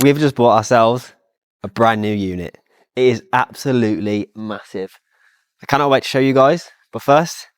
We've just bought ourselves a brand new unit. It is absolutely massive. I cannot wait to show you guys, but first,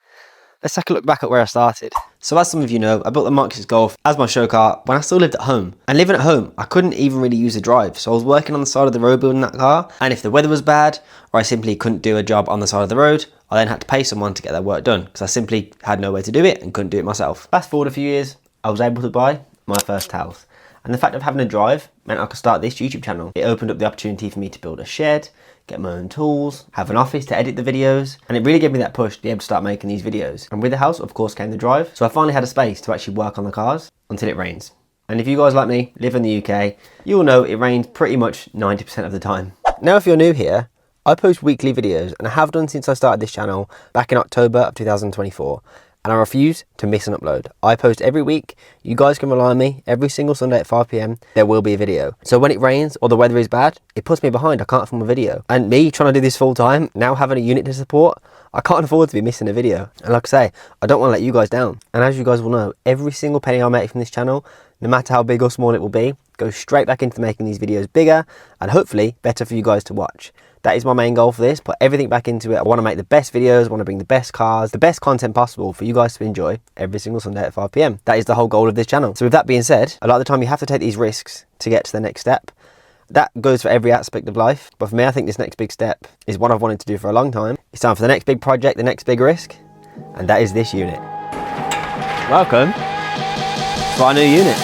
let's take a look back at where I started. So as some of you know, I built the Mark 6 Golf as my show car when I still lived at home. And living at home, I couldn't even really use the drive. So I was working on the side of the road building that car. And if the weather was bad, or I simply couldn't do a job on the side of the road, I then had to pay someone to get that work done because I simply had nowhere to do it and couldn't do it myself. Fast forward a few years, I was able to buy my first house. And the fact of having a drive meant I could start this YouTube channel. It opened up the opportunity for me to build a shed, get my own tools, have an office to edit the videos, and it really gave me that push to be able to start making these videos. And with the house, of course, came the drive. So I finally had a space to actually work on the cars until it rains. And if you guys like me, live in the UK, you'll know it rains pretty much 90% of the time. Now, if you're new here, I post weekly videos and I have done since I started this channel back in October of 2024. And I refuse to miss an upload. I post every week. You guys can rely on me. Every single Sunday at 5 PM, there will be a video. So when it rains or the weather is bad, it puts me behind. I can't film a video. And me trying to do this full time, now having a unit to support, I can't afford to be missing a video. And like I say, I don't want to let you guys down. And as you guys will know, every single penny I make from this channel, no matter how big or small it will be, goes straight back into making these videos bigger and hopefully better for you guys to watch. That is my main goal for this, put everything back into it. I want to make the best videos, I want to bring the best cars, the best content possible for you guys to enjoy every single Sunday at 5 PM. That is the whole goal of this channel. So with that being said, a lot of the time you have to take these risks to get to the next step. That goes for every aspect of life. But for me, I think this next big step is what I've wanted to do for a long time. It's time for the next big project, the next big risk, and that is this unit. Welcome to our new unit.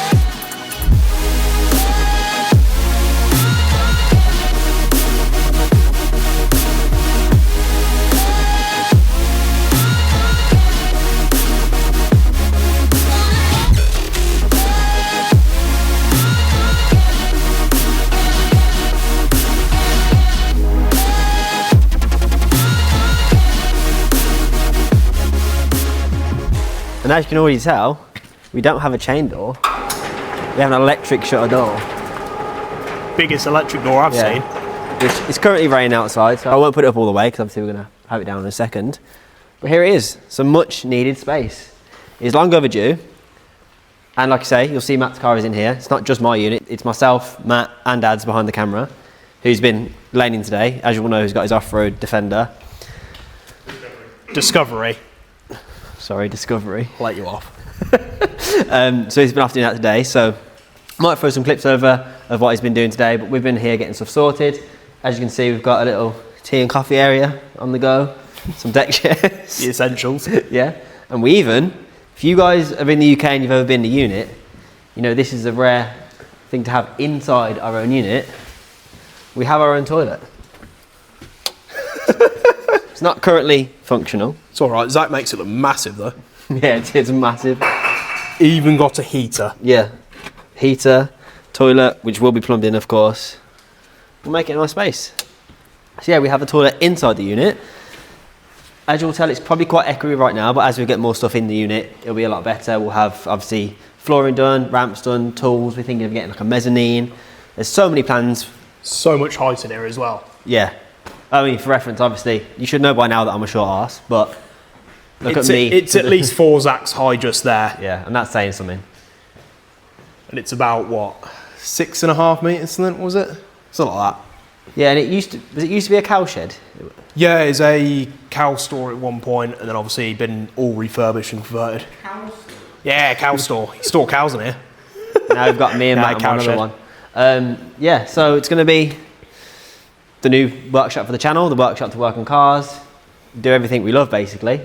And as you can already tell, we don't have a chain door. We have an electric shutter door. Biggest electric door I've seen. It's currently raining outside, so I won't put it up all the way because obviously we're going to have it down in a second. But here it is, some much needed space. It's long overdue. And like I say, you'll see Matt's car is in here. It's not just my unit, it's myself, Matt and Dad's behind the camera, who's been laning today. As you all know, he's got his off-road Defender. Discovery. Sorry, Discovery. Let you off. So he's been off doing that today. So might throw some clips over of what he's been doing today, but we've been here getting stuff sorted. As you can see, we've got a little tea and coffee area on the go, some deck chairs. The essentials. Yeah, and we even, if you guys are in the UK and you've ever been in a unit, you know this is a rare thing to have inside our own unit. We have our own toilet. It's not currently functional. It's all right. Zach makes it look massive though. Yeah, it's massive. Even got a heater. Yeah, heater, toilet, which will be plumbed in, of course. We'll make it a nice space. So yeah, we have a toilet inside the unit. As you'll tell, it's probably quite echoey right now, but as we get more stuff in the unit, it'll be a lot better. We'll have obviously flooring done, ramps done, tools. We're thinking of getting like a mezzanine. There's so many plans. So much height in here as well. Yeah. I mean, for reference, obviously, you should know by now that I'm a short arse, but look at me. It's at least 4 Zach's high just there. Yeah, and that's saying something. And it's about, what, 6.5 metres, something, was it? Something like that. Yeah, and it used to be a cow shed? Yeah, it's a cow store at one point, and then obviously been all refurbished and converted. Cow store? Yeah, cow store. You store cows in here. Now we've got me and Matt and one other one. Yeah, so it's going to be the new workshop for the channel, the workshop to work on cars, do everything we love basically.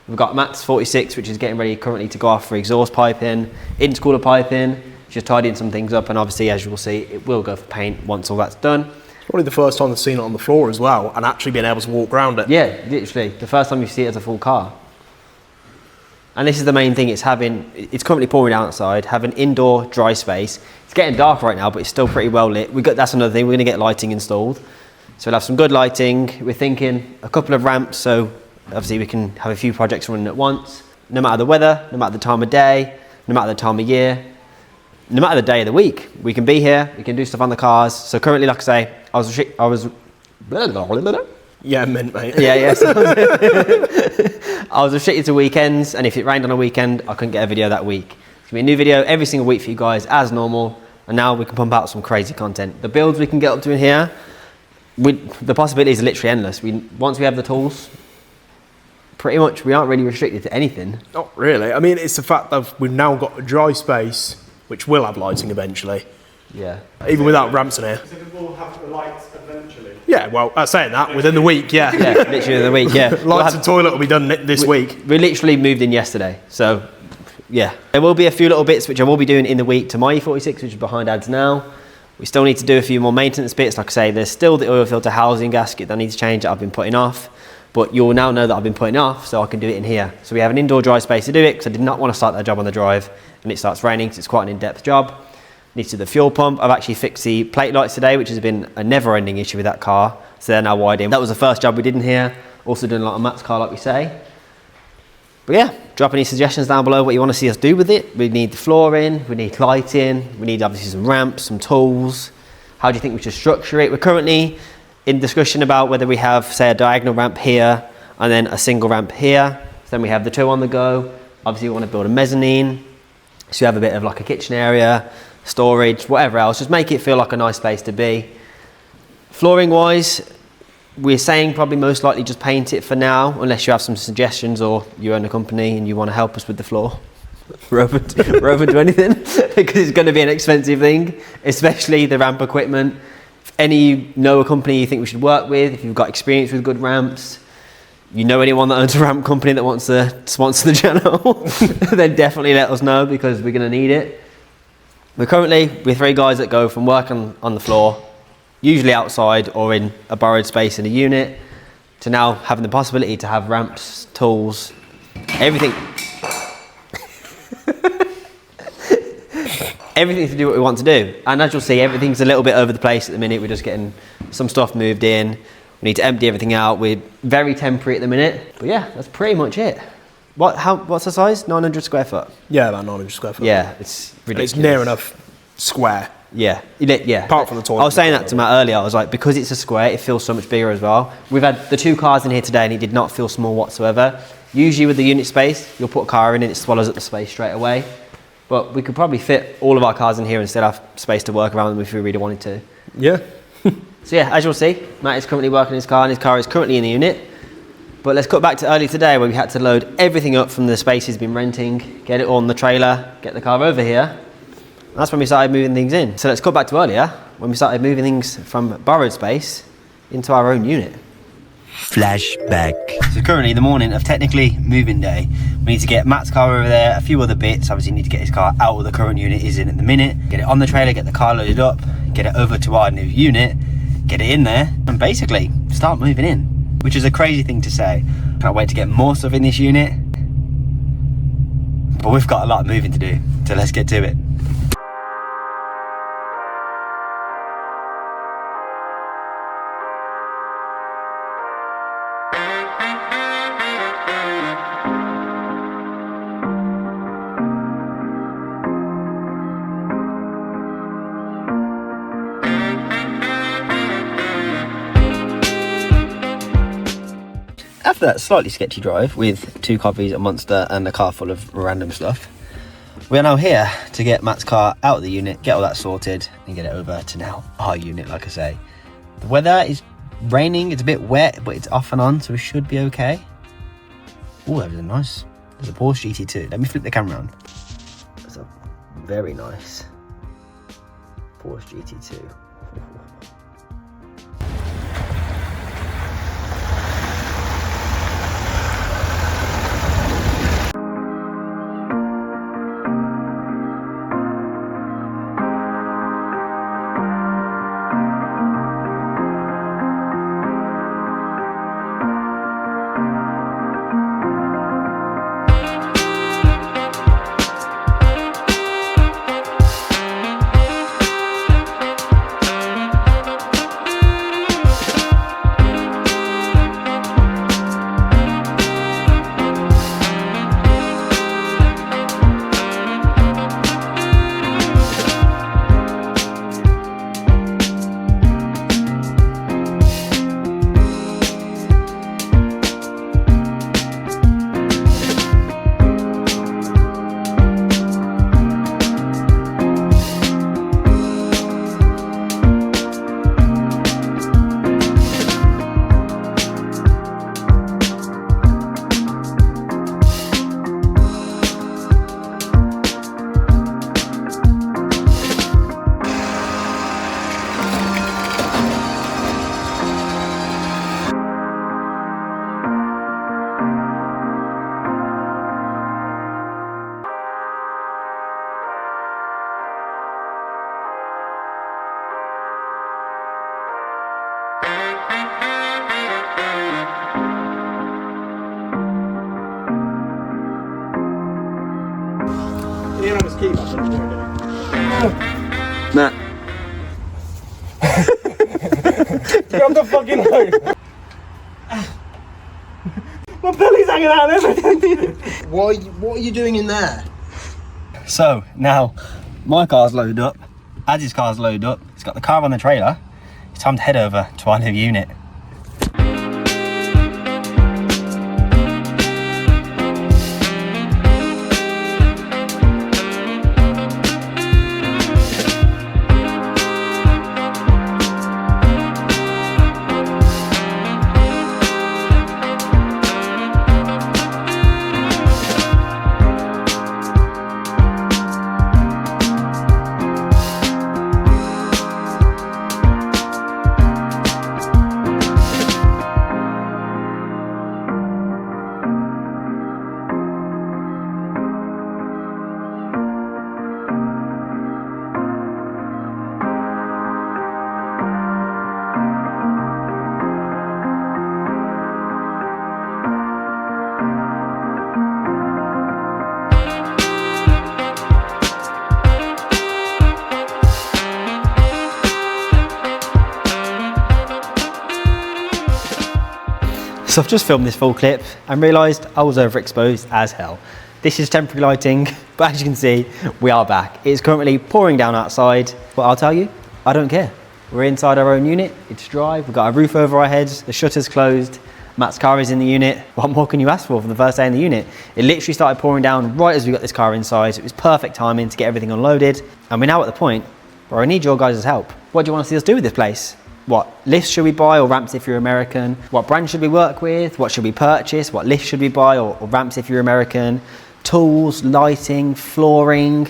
We've got Matt's 46, which is getting ready currently to go off for exhaust piping, intercooler piping, just tidying some things up, and obviously as you will see, it will go for paint once all that's done. It's probably the first time I've seen it on the floor as well, and actually being able to walk around it. Yeah, literally, the first time you see it as a full car. And this is the main thing, it's currently pouring outside, having indoor dry space. It's getting dark right now, but it's still pretty well lit. That's another thing, we're gonna get lighting installed. So we'll have some good lighting. We're thinking a couple of ramps, so obviously we can have a few projects running at once. No matter the weather, no matter the time of day, no matter the time of year, no matter the day of the week, we can be here, we can do stuff on the cars. So currently, like I say, I was Yeah, mint, mate. Yeah. I was restricted to weekends, and if it rained on a weekend, I couldn't get a video that week. It's gonna be a new video every single week for you guys, as normal. and now we can pump out some crazy content. The builds we can get up to in here, the possibilities are literally endless. Once we have the tools, pretty much we aren't really restricted to anything. Not really. I mean, it's the fact that we've now got a dry space, which will have lighting eventually. Yeah. Even without ramps in here. So it will have the lights eventually. Yeah, well, saying that, within the week, yeah. Yeah, literally in the week, yeah. Lights and toilet will be done this week. We literally moved in yesterday, so yeah. There will be a few little bits which I will be doing in the week to my E46, which is behind ads now. We still need to do a few more maintenance bits. Like I say, there's still the oil filter housing gasket that needs to change that I've been putting off. But you'll now know that I've been putting off, so I can do it in here. So we have an indoor dry space to do it, because I did not want to start that job on the drive and it starts raining, because it's quite an in-depth job. Need to do the fuel pump. I've actually fixed the plate lights today, which has been a never-ending issue with that car. So they're now wide in. That was the first job we did in here. Also doing a lot of Matt's car, like we say. But yeah, drop any suggestions down below what you want to see us do with it. We need the flooring, we need lighting, we need obviously some ramps, some tools. How do you think we should structure it? We're currently in discussion about whether we have, say, a diagonal ramp here and then a single ramp here. So then we have the two on the go. Obviously we want to build a mezzanine, so you have a bit of like a kitchen area, storage, whatever else. Just make it feel like a nice place to be. Flooring wise, we're saying probably most likely just paint it for now, unless you have some suggestions or you own a company and you want to help us with the floor. We're open to anything, because it's going to be an expensive thing, especially the ramp equipment. If any know a company you think we should work with, if you've got experience with good ramps, you know anyone that owns a ramp company that wants to sponsor the channel, then definitely let us know, because we're going to need it. We're currently with 3 guys that go from work on the floor, usually outside or in a borrowed space in a unit, to now having the possibility to have ramps, tools, everything. Everything to do what we want to do. And as you'll see, everything's a little bit over the place at the minute. We're just getting some stuff moved in. We need to empty everything out. We're very temporary at the minute. But yeah, that's pretty much it. What's the size? 900 square foot? Yeah, about 900 square foot. Yeah, it's ridiculous. It's near enough square. Yeah, yeah. Apart from the toilet. I was saying that to Matt earlier. I was like, because it's a square, it feels so much bigger as well. We've had the 2 cars in here today and it did not feel small whatsoever. Usually with the unit space, you'll put a car in and it swallows up the space straight away. But we could probably fit all of our cars in here and still have space to work around them if we really wanted to. Yeah. So yeah, as you'll see, Matt is currently working his car and his car is currently in the unit. But let's cut back to early today, where we had to load everything up from the space he's been renting, get it all on the trailer, get the car over here. And that's when we started moving things in. So let's cut back to earlier, when we started moving things from borrowed space into our own unit. Flashback. So currently the morning of technically moving day. We need to get Matt's car over there, a few other bits. Obviously need to get his car out of the current unit he's in at the minute, get it on the trailer, get the car loaded up, get it over to our new unit, get it in there, and basically start moving in, which is a crazy thing to say. Can't wait to get more stuff in this unit, but we've got a lot of moving to do, so let's get to it. After that slightly sketchy drive with 2 coffees, a Monster and a car full of random stuff, we are now here to get Matt's car out of the unit, get all that sorted and get it over to now our unit. Like I say, the weather is raining, it's a bit wet, but it's off and on, so we should be okay. Oh, that was nice. There's a Porsche GT2. Let me flip the camera around. That's a very nice Porsche GT2. leave after doing it. Nah. Grab the fucking hose. My belly's hanging out and everything. What are you doing in there? So now my car's loaded up, Adz's car's loaded up, he's got the car on the trailer. It's time to head over to our new unit. So I've just filmed this full clip and realised I was overexposed as hell. This is temporary lighting, but as you can see, we are back. It's currently pouring down outside, but I'll tell you, I don't care. We're inside our own unit, it's dry, we've got a roof over our heads, the shutter's closed, Matt's car is in the unit. What more can you ask for the first day in the unit? It literally started pouring down right as we got this car inside, so it was perfect timing to get everything unloaded. And we're now at the point where I need your guys' help. What do you want to see us do with this place? What lifts should we buy or ramps if you're American? What brand should we work with? What should we purchase? What lifts should we buy or ramps if you're American? Tools, lighting, flooring.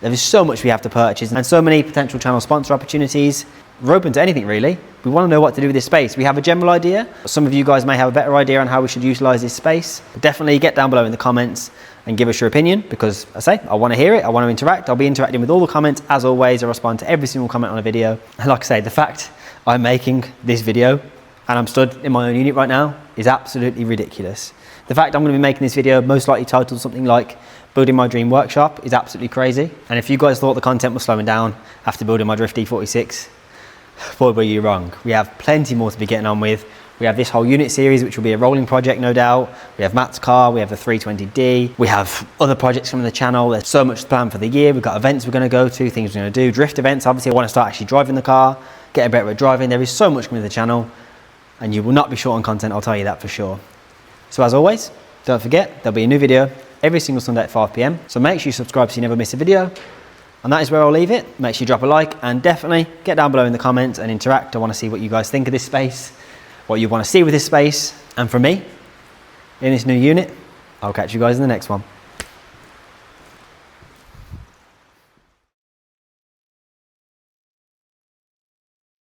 There is so much we have to purchase and so many potential channel sponsor opportunities. We're open to anything really. We want to know what to do with this space. We have a general idea. Some of you guys may have a better idea on how we should utilize this space. But definitely get down below in the comments and give us your opinion, because I want to hear it, I want to interact. I'll be interacting with all the comments as always. I respond to every single comment on a video. And like I say, the fact I'm making this video and I'm stood in my own unit right now is absolutely ridiculous. The fact I'm going to be making this video most likely titled something like Building My Dream Workshop is absolutely crazy. And if you guys thought the content was slowing down after building my Drift D46, boy were you wrong. We have plenty more to be getting on with. We have this whole unit series, which will be a rolling project, no doubt. We have Matt's car, we have the 320D. We have other projects coming to the channel. There's so much planned for the year. We've got events we're going to go to, things we're going to do, drift events. Obviously, I want to start actually driving the car, get better at driving. There is so much coming to the channel, and you will not be short on content, I'll tell you that for sure. So as always, don't forget, there'll be a new video every single Sunday at 5 PM. So make sure you subscribe so you never miss a video. And that is where I'll leave it. Make sure you drop a like and definitely get down below in the comments and interact. I want to see what you guys think of this space, what you want to see with this space. And from me, in this new unit, I'll catch you guys in the next one.